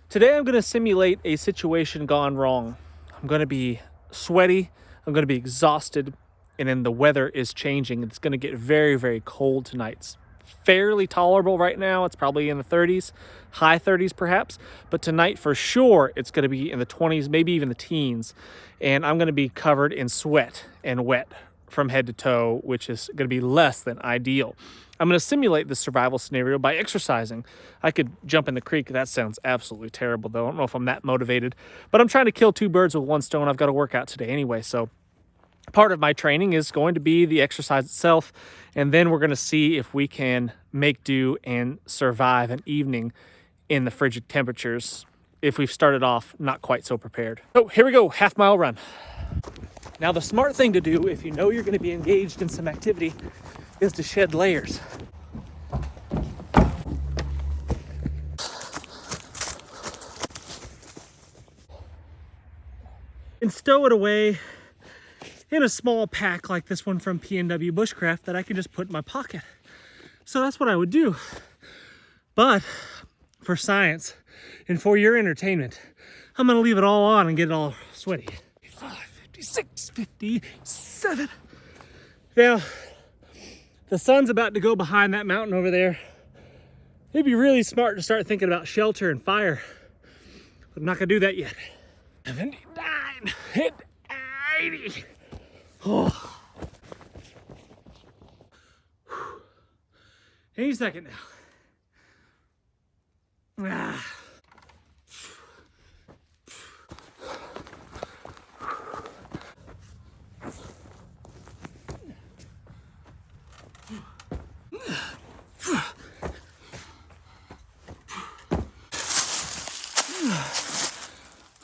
Today I'm going to simulate a situation gone wrong. I'm going to be sweaty, I'm going to be exhausted, and then the weather is changing. It's going to get very, very cold tonight. It's fairly tolerable right now. It's probably in the 30s, high 30s perhaps, but tonight for sure it's going to be in the 20s, maybe even the teens, and I'm going to be covered in sweat and wet from head to toe, which is going to be less than ideal. I'm going to simulate this survival scenario by exercising. I could jump in the creek. That sounds absolutely terrible, though. I don't know if I'm that motivated, but I'm trying to kill two birds with one stone. I've got to work out today anyway, so part of my training is going to be the exercise itself, and then we're going to see if we can make do and survive an evening in the frigid temperatures if we've started off not quite so prepared. So here we go, half-mile run. Now, the smart thing to do if you know you're going to be engaged in some activity is to shed layers. And stow it away in a small pack like this one from P&W Bushcraft that I can just put in my pocket. So that's what I would do. But for science and for your entertainment, I'm gonna leave it all on and get it all sweaty. 55, 56, 57. Now, the sun's about to go behind that mountain over there. It'd be really smart to start thinking about shelter and fire. But I'm not gonna do that yet. 79 and 80. Oh. Any second now. Ah.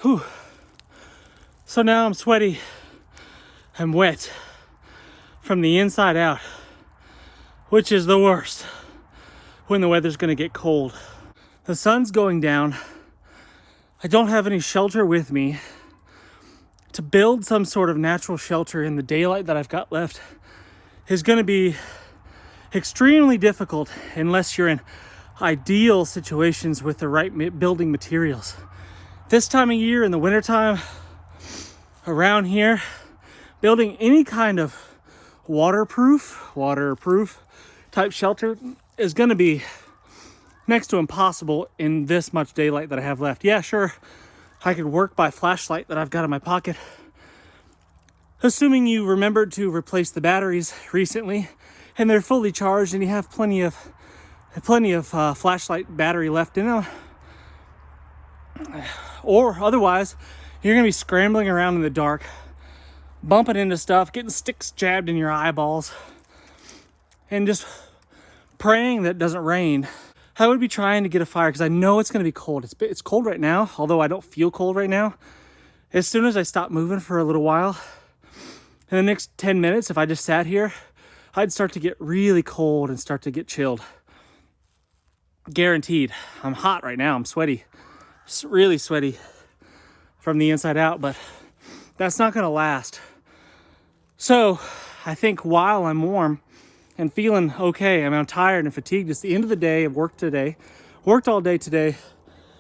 Whew. So now I'm sweaty, I'm wet from the inside out, which is the worst when the weather's gonna get cold. The sun's going down. I don't have any shelter with me. To build some sort of natural shelter in the daylight that I've got left is gonna be extremely difficult unless you're in ideal situations with the right building materials. This time of year in the wintertime, around here, building any kind of waterproof type shelter is going to be next to impossible in this much daylight that I have left. Yeah, sure, I could work by flashlight that I've got in my pocket. Assuming you remembered to replace the batteries recently and they're fully charged and you have plenty of flashlight battery left in them. Or otherwise, you're gonna be scrambling around in the dark, bumping into stuff, getting sticks jabbed in your eyeballs, and just praying that it doesn't rain. I would be trying to get a fire because I know it's gonna be cold. It's cold right now, although I don't feel cold right now. As soon as I stop moving for a little while, in the next 10 minutes, if I just sat here, I'd start to get really cold and start to get chilled. Guaranteed. I'm hot right now, I'm sweaty. Really sweaty from the inside out, but that's not gonna last. So I think while I'm warm and feeling okay, I'm tired and fatigued. It's the end of the day. I've worked all day today,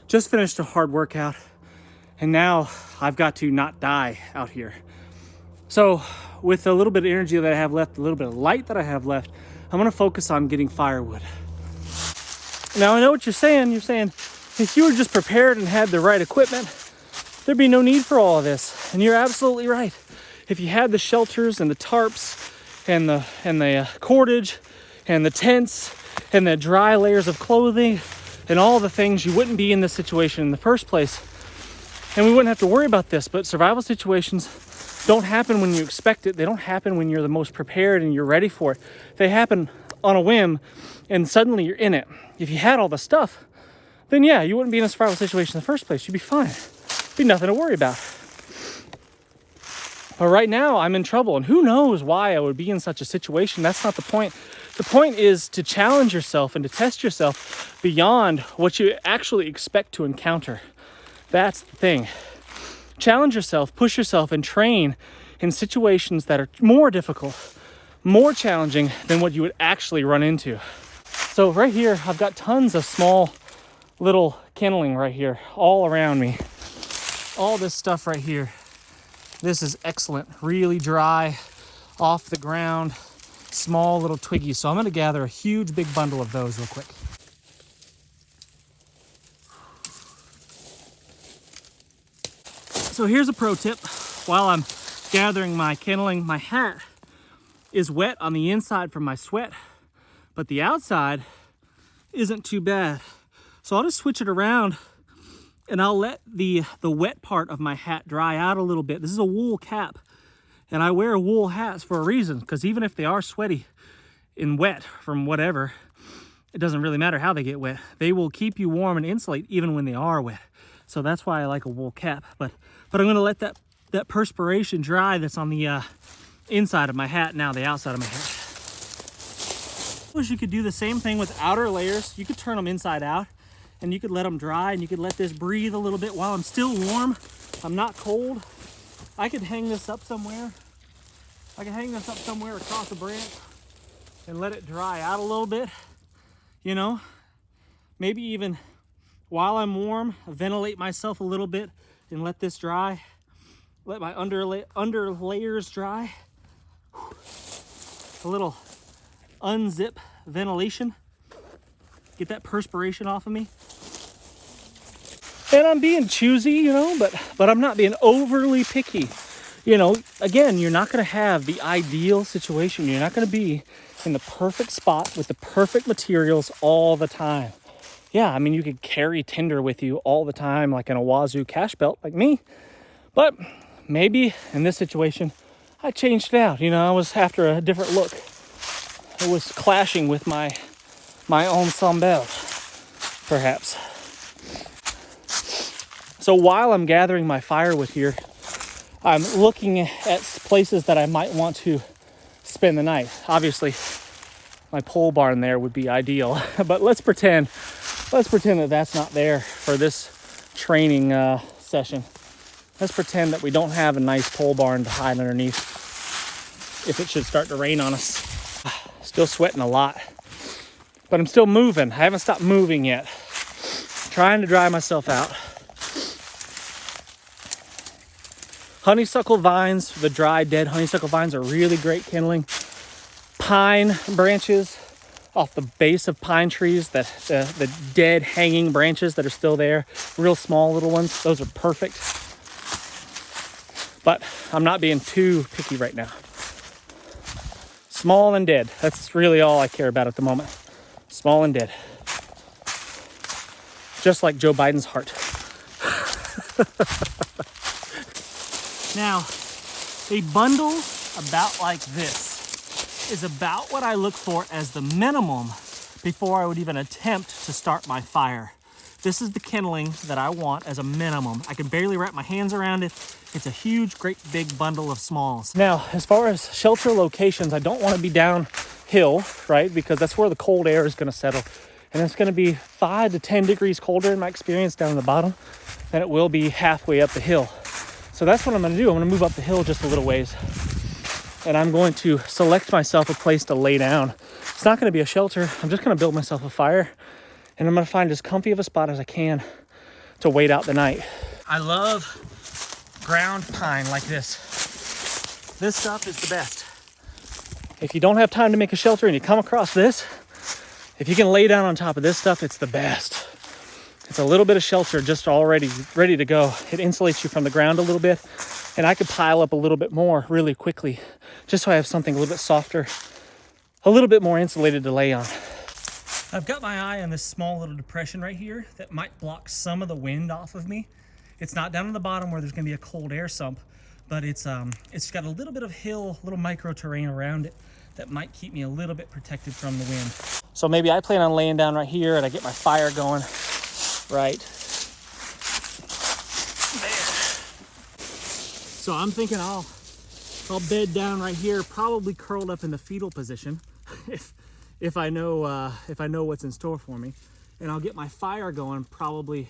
just finished a hard workout, and now I've got to not die out here. So with a little bit of energy that I have left, a little bit of light that I have left, I'm gonna focus on getting firewood. Now I know what you're saying. You're saying, if you were just prepared and had the right equipment, there'd be no need for all of this. And you're absolutely right. If you had the shelters and the tarps and the cordage and the tents and the dry layers of clothing and all the things, you wouldn't be in this situation in the first place. And we wouldn't have to worry about this. But survival situations don't happen when you expect it. They don't happen when you're the most prepared and you're ready for it. They happen on a whim and suddenly you're in it. If you had all the stuff, then yeah, you wouldn't be in a survival situation in the first place. You'd be fine. Be nothing to worry about. But right now I'm in trouble, and who knows why I would be in such a situation. That's not the point. The point is to challenge yourself and to test yourself beyond what you actually expect to encounter. That's the thing. Challenge yourself, push yourself, and train in situations that are more difficult, more challenging than what you would actually run into. So right here, I've got tons of small little kindling right here all around me. All this stuff right here. This is excellent, really dry, off the ground, small little twiggies. So I'm gonna gather a huge big bundle of those real quick. So here's a pro tip. While I'm gathering my kindling, my hat is wet on the inside from my sweat, but the outside isn't too bad. So I'll just switch it around and I'll let the wet part of my hat dry out a little bit. This is a wool cap, and I wear wool hats for a reason, because even if they are sweaty and wet from whatever, it doesn't really matter how they get wet. They will keep you warm and insulate even when they are wet. So that's why I like a wool cap. But I'm gonna let that perspiration dry that's on the inside of my hat, now the outside of my hat. I wish you could do the same thing with outer layers. You could turn them inside out and you could let them dry, and you could let this breathe a little bit while I'm still warm. I'm not cold. I could hang this up somewhere. I could hang this up somewhere across the branch and let it dry out a little bit. You know, maybe even while I'm warm, ventilate myself a little bit and let this dry. Let my under layers dry. A little unzip ventilation. Get that perspiration off of me. And I'm being choosy, you know, but I'm not being overly picky. You know, again, you're not going to have the ideal situation. You're not going to be in the perfect spot with the perfect materials all the time. Yeah, I mean, you could carry tinder with you all the time, like an Wazoo cash belt like me. But maybe in this situation, I changed it out. You know, I was after a different look. It was clashing with my ensemble, perhaps. So while I'm gathering my firewood here, I'm looking at places that I might want to spend the night. Obviously, my pole barn there would be ideal, but let's pretend that that's not there for this training session. Let's pretend that we don't have a nice pole barn to hide underneath if it should start to rain on us. Still sweating a lot, but I'm still moving. I haven't stopped moving yet. Trying to dry myself out. Honeysuckle vines, the dry, dead honeysuckle vines are really great kindling. Pine branches off the base of pine trees, that the dead hanging branches that are still there, real small little ones, those are perfect. But I'm not being too picky right now. Small and dead, that's really all I care about at the moment. Small and dead. Just like Joe Biden's heart. Now, a bundle about like this is about what I look for as the minimum before I would even attempt to start my fire. This is the kindling that I want as a minimum. I can barely wrap my hands around it. It's a huge, great big bundle of smalls. Now, as far as shelter locations, I don't want to be downhill, right? Because that's where the cold air is going to settle. And it's going to be 5 to 10 degrees colder in my experience down in the bottom than it will be halfway up the hill. So that's what I'm going to do. I'm going to move up the hill just a little ways. And I'm going to select myself a place to lay down. It's not going to be a shelter. I'm just going to build myself a fire. And I'm going to find as comfy of a spot as I can to wait out the night. I love ground pine like this. This stuff is the best. If you don't have time to make a shelter and you come across this, if you can lay down on top of this stuff, it's the best. It's a little bit of shelter just already ready to go. It insulates you from the ground a little bit, and I could pile up a little bit more really quickly, just so I have something a little bit softer, a little bit more insulated to lay on. I've got my eye on this small little depression right here that might block some of the wind off of me. It's not down on the bottom where there's gonna be a cold air sump, but it's got a little bit of hill, little micro terrain around it that might keep me a little bit protected from the wind. So maybe I plan on laying down right here and I get my fire going right there. So I'm thinking I'll bed down right here, probably curled up in the fetal position if I know what's in store for me. And I'll get my fire going probably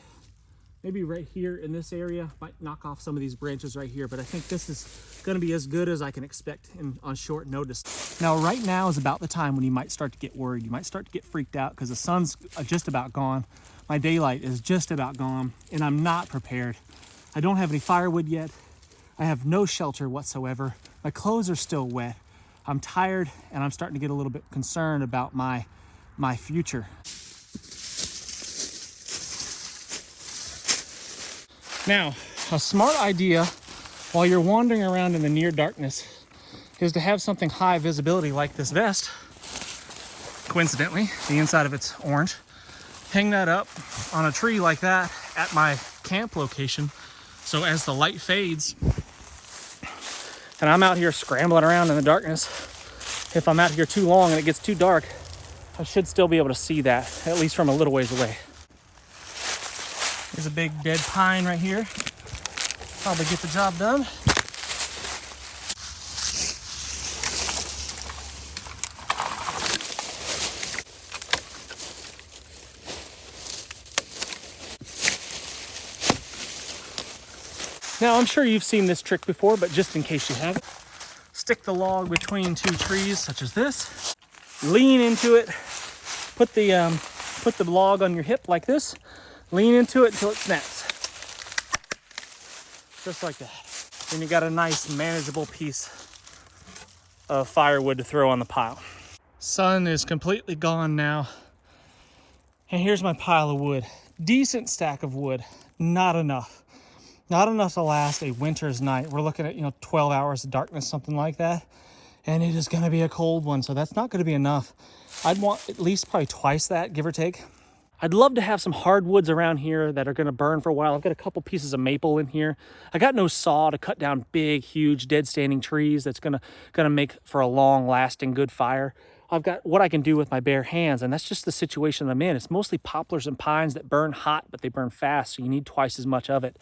maybe right here in this area. Might knock off some of these branches right here, but I think this is gonna be as good as I can expect on short notice. Now, right now is about the time when you might start to get worried. You might start to get freaked out because the sun's just about gone. My daylight is just about gone, and I'm not prepared. I don't have any firewood yet. I have no shelter whatsoever. My clothes are still wet. I'm tired, and I'm starting to get a little bit concerned about my future. Now, a smart idea while you're wandering around in the near darkness is to have something high visibility like this vest. Coincidentally, the inside of it's orange. Hang that up on a tree like that at my camp location. So as the light fades, and I'm out here scrambling around in the darkness, if I'm out here too long and it gets too dark, I should still be able to see that, at least from a little ways away. There's a big dead pine right here. Probably get the job done. Now, I'm sure you've seen this trick before, but just in case you haven't, stick the log between two trees, such as this. Lean into it. Put the log on your hip like this. Lean into it until it snaps. Just like that. Then you got a nice, manageable piece of firewood to throw on the pile. Sun is completely gone now. And here's my pile of wood. Decent stack of wood. Not enough. Not enough to last a winter's night. We're looking at, 12 hours of darkness, something like that. And it is going to be a cold one, so that's not going to be enough. I'd want at least probably twice that, give or take. I'd love to have some hardwoods around here that are going to burn for a while. I've got a couple pieces of maple in here. I got no saw to cut down big, huge, dead standing trees that's going to make for a long lasting good fire. I've got what I can do with my bare hands, and that's just the situation I'm in. It's mostly poplars and pines that burn hot, but they burn fast, so you need twice as much of it.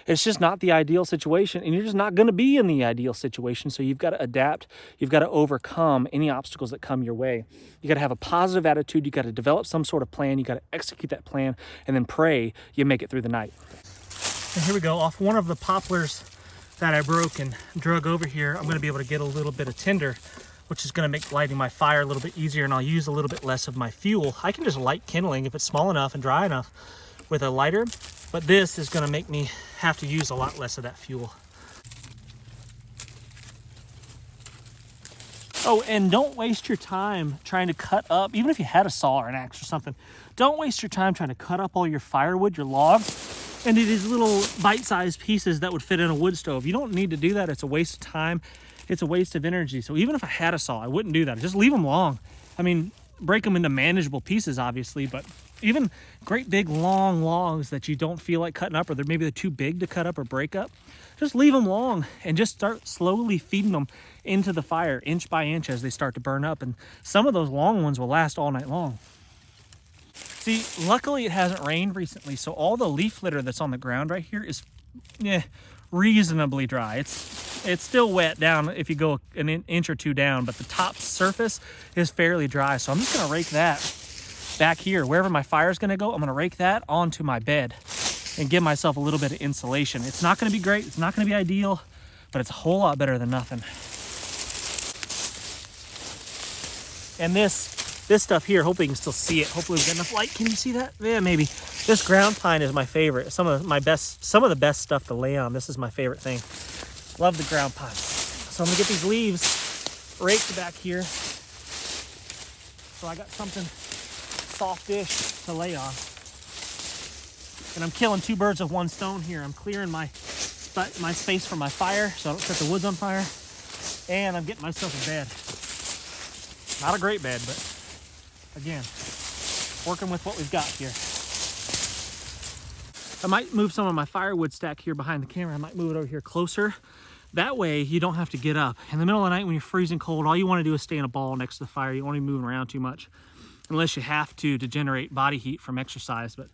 It's just not the ideal situation, and you're just not going to be in the ideal situation, so you've got to adapt. You've got to overcome any obstacles that come your way. You got to have a positive attitude. You got to develop some sort of plan. You got to execute that plan, and then pray you make it through the night. And here we go. Off one of the poplars that I broke and drug over here, I'm going to be able to get a little bit of tinder, which is going to make lighting my fire a little bit easier, and I'll use a little bit less of my fuel. I can just light kindling if it's small enough and dry enough with a lighter, but this is going to make me have to use a lot less of that fuel. Oh, and don't waste your time trying to cut up, even if you had a saw or an axe or something, don't waste your time trying to cut up all your firewood, your logs, into these little bite-sized pieces that would fit in a wood stove. You don't need to do that. It's a waste of time. It's a waste of energy. So even if I had a saw, I wouldn't do that. Just leave them long. I mean, break them into manageable pieces, obviously, but even great big long logs that you don't feel like cutting up, or maybe they're too big to cut up or break up, just leave them long and just start slowly feeding them into the fire, inch by inch, as they start to burn up. And some of those long ones will last all night long. See, luckily it hasn't rained recently, so all the leaf litter that's on the ground right here is reasonably dry. It's still wet down if you go an inch or two down, but the top surface is fairly dry. So I'm just gonna rake that back here. Wherever my fire is gonna go, I'm gonna rake that onto my bed and give myself a little bit of insulation. It's not gonna be great, it's not gonna be ideal, but it's a whole lot better than nothing. And this stuff here, hopefully you can still see it. Hopefully we've got enough light. Can you see that? Yeah, maybe. This ground pine is my favorite. Some of the best stuff to lay on. This is my favorite thing. Love the ground pine. So I'm gonna get these leaves raked back here. So I got something softish to lay on. And I'm killing two birds with one stone here. I'm clearing my space for my fire so I don't set the woods on fire. And I'm getting myself a bed. Not a great bed, but again, working with what we've got here. I might move some of my firewood stack here behind the camera. I might move it over here closer. That way you don't have to get up. In the middle of the night when you're freezing cold, all you want to do is stay in a ball next to the fire. You don't want to be moving around too much, unless you have to generate body heat from exercise. But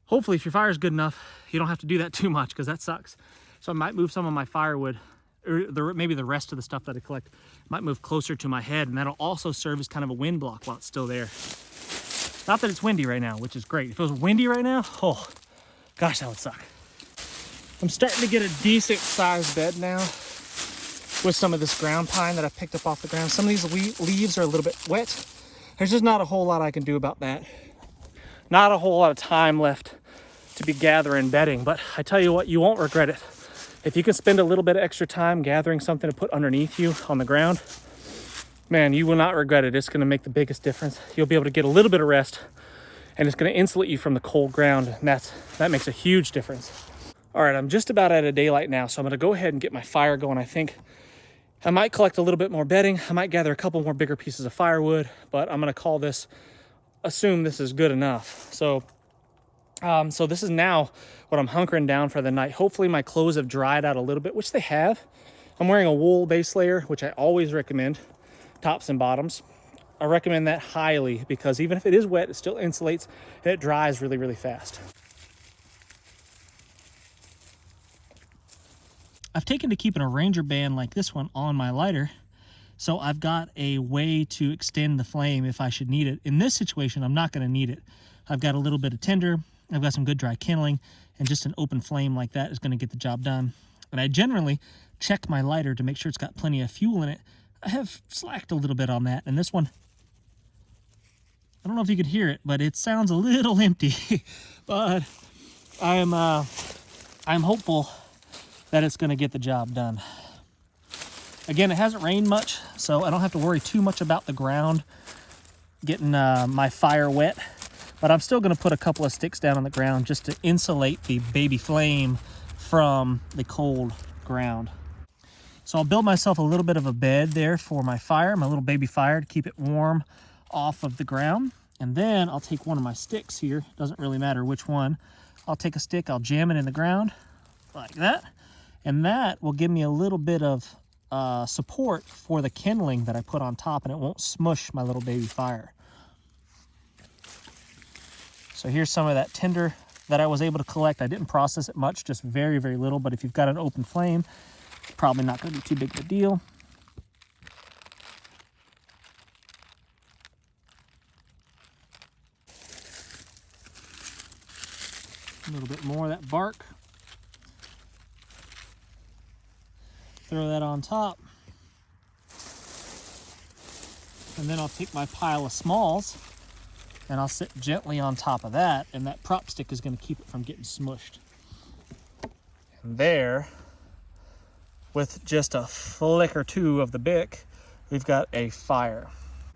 hopefully if your fire is good enough, you don't have to do that too much, because that sucks. So I might move some of my firewood, or maybe the rest of the stuff that I collect, might move closer to my head, and that'll also serve as kind of a wind block while it's still there. Not that it's windy right now, which is great. If it was windy right now, oh gosh, that would suck. I'm starting to get a decent sized bed now with some of this ground pine that I picked up off the ground. Some of these leaves are a little bit wet. There's just not a whole lot I can do about that. not a whole lot of time left to be gathering bedding, but I tell you what, you won't regret it. If you can spend a little bit of extra time gathering something to put underneath you on the ground, man, you will not regret it. It's going to make the biggest difference. You'll be able to get a little bit of rest, and it's going to insulate you from the cold ground, and that makes a huge difference. All right, I'm just about out of daylight now, so I'm going to go ahead and get my fire going. I think I might collect a little bit more bedding. I might gather a couple more bigger pieces of firewood, but I'm going to assume this is good enough. So this is now what I'm hunkering down for the night. Hopefully my clothes have dried out a little bit, which they have. I'm wearing a wool base layer, which I always recommend, tops and bottoms. I recommend that highly because even if it is wet, it still insulates and it dries really, really fast. I've taken to keeping a Ranger band like this one on my lighter, so I've got a way to extend the flame if I should need it. In this situation, I'm not going to need it. I've got a little bit of tinder, I've got some good dry kindling, and just an open flame like that is going to get the job done. And I generally check my lighter to make sure it's got plenty of fuel in it. I have slacked a little bit on that, and this one, I don't know if you could hear it, but it sounds a little empty. But I'm hopeful that it's going to get the job done. Again, it hasn't rained much, so I don't have to worry too much about the ground getting my fire wet. But I'm still going to put a couple of sticks down on the ground just to insulate the baby flame from the cold ground. So I'll build myself a little bit of a bed there for my fire, my little baby fire, to keep it warm off of the ground. And then I'll take one of my sticks here, doesn't really matter which one. I'll take a stick, I'll jam it in the ground like that. And that will give me a little bit of support for the kindling that I put on top, and it won't smush my little baby fire. So here's some of that tinder that I was able to collect. I didn't process it much, just very, very little, but if you've got an open flame, it's probably not going to be too big of a deal. A little bit more of that bark. Throw that on top. And then I'll take my pile of smalls and I'll sit gently on top of that, and that prop stick is going to keep it from getting smushed. And there, with just a flick or two of the Bic, we've got a fire.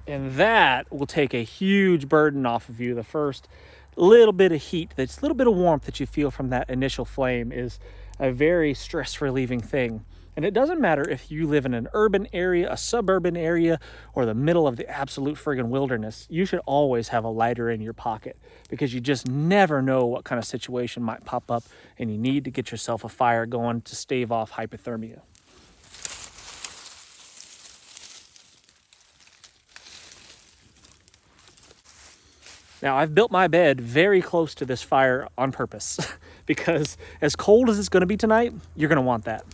And that will take a huge burden off of you. The first little bit of heat, this little bit of warmth that you feel from that initial flame is a very stress relieving thing. And it doesn't matter if you live in an urban area, a suburban area, or the middle of the absolute friggin' wilderness. You should always have a lighter in your pocket because you just never know what kind of situation might pop up, and you need to get yourself a fire going to stave off hypothermia. Now, I've built my bed very close to this fire on purpose because as cold as it's going to be tonight, you're going to want that.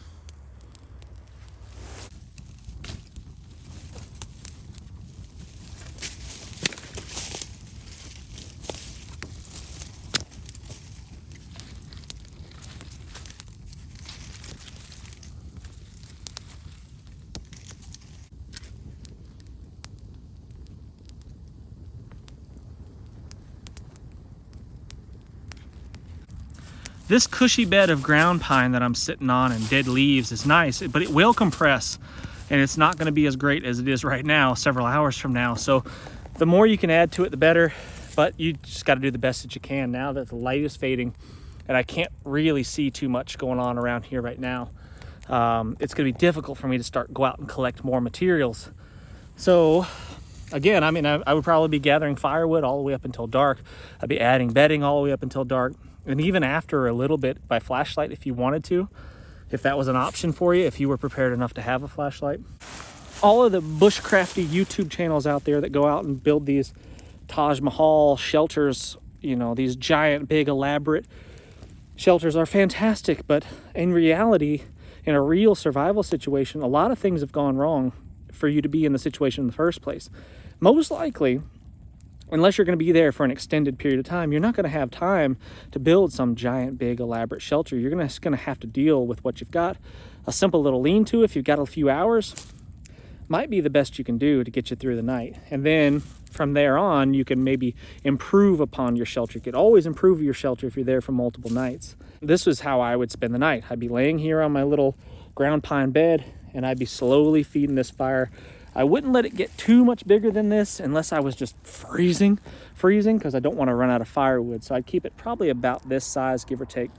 This cushy bed of ground pine that I'm sitting on and dead leaves is nice, but it will compress, and it's not going to be as great as it is right now several hours from now. So the more you can add to it, the better, but you just got to do the best that you can now that the light is fading and I can't really see too much going on around here right now. It's going to be difficult for me to go out and collect more materials. So again, I mean, I would probably be gathering firewood all the way up until dark. I'd be adding bedding all the way up until dark. And even after a little bit by flashlight, if you wanted to, if that was an option for you, if you were prepared enough to have a flashlight. All of the bushcrafty YouTube channels out there that go out and build these Taj Mahal shelters, you know, these giant, big, elaborate shelters are fantastic. But in reality, in a real survival situation, a lot of things have gone wrong for you to be in the situation in the first place. Most likely, unless you're going to be there for an extended period of time, you're not going to have time to build some giant, big, elaborate shelter. You're just going to have to deal with what you've got. A simple little lean-to if you've got a few hours. might be the best you can do to get you through the night. And then from there on, you can maybe improve upon your shelter. You could always improve your shelter if you're there for multiple nights. This was how I would spend the night. I'd be laying here on my little ground pine bed, and I'd be slowly feeding this fire. I wouldn't let it get too much bigger than this unless I was just freezing, because I don't want to run out of firewood. So I'd keep it probably about this size, give or take.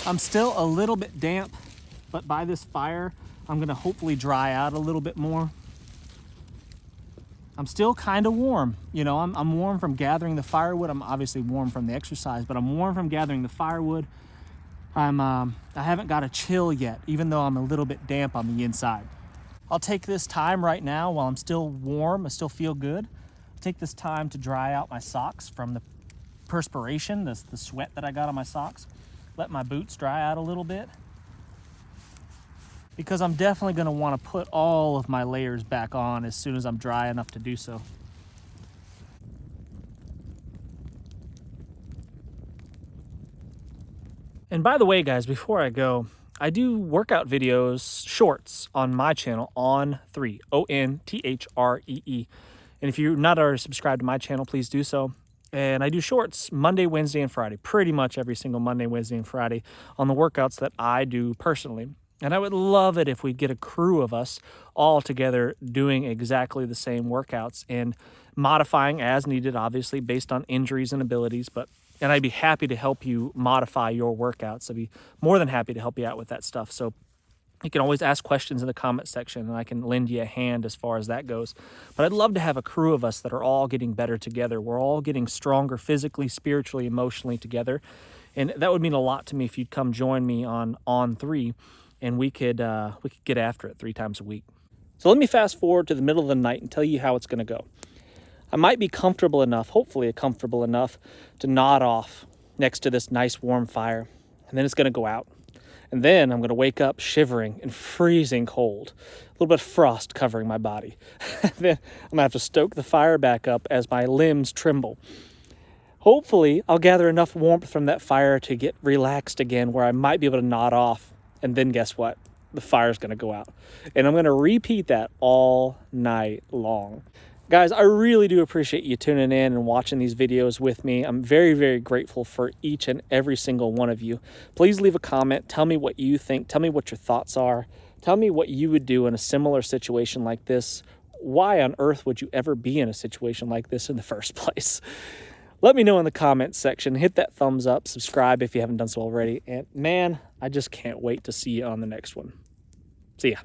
I'm still a little bit damp, but by this fire, I'm gonna hopefully dry out a little bit more. I'm still kind of warm. You know, I'm warm from gathering the firewood. I'm obviously warm from the exercise, but I'm warm from gathering the firewood. I haven't got a chill yet, even though I'm a little bit damp on the inside. I'll take this time right now while I'm still warm, I still feel good. I'll take this time to dry out my socks from the perspiration, the sweat that I got on my socks. Let my boots dry out a little bit, because I'm definitely going to want to put all of my layers back on as soon as I'm dry enough to do so. And by the way, guys, before I go, I do workout videos, shorts, on my channel, On3, ONTHREE. And if you're not already subscribed to my channel, please do so. And I do shorts Monday, Wednesday, and Friday, pretty much every single Monday, Wednesday, and Friday on the workouts that I do personally. And I would love it if we'd get a crew of us all together doing exactly the same workouts and modifying as needed, obviously, based on injuries and abilities. And I'd be happy to help you modify your workouts. I'd be more than happy to help you out with that stuff. So you can always ask questions in the comment section, and I can lend you a hand as far as that goes. But I'd love to have a crew of us that are all getting better together. We're all getting stronger physically, spiritually, emotionally together. And that would mean a lot to me if you'd come join me on 3, and we could get after it 3 times a week. So let me fast forward to the middle of the night and tell you how it's going to go. I might be comfortable enough, hopefully comfortable enough, to nod off next to this nice warm fire. And then it's going to go out. And then I'm going to wake up shivering and freezing cold. A little bit of frost covering my body. Then I'm going to have to stoke the fire back up as my limbs tremble. Hopefully, I'll gather enough warmth from that fire to get relaxed again, where I might be able to nod off. And then guess what? The fire's going to go out. And I'm going to repeat that all night long. Guys, I really do appreciate you tuning in and watching these videos with me. I'm very, very grateful for each and every single one of you. Please leave a comment. Tell me what you think. Tell me what your thoughts are. Tell me what you would do in a similar situation like this. Why on earth would you ever be in a situation like this in the first place? Let me know in the comments section. Hit that thumbs up. Subscribe if you haven't done so already. And man, I just can't wait to see you on the next one. See ya.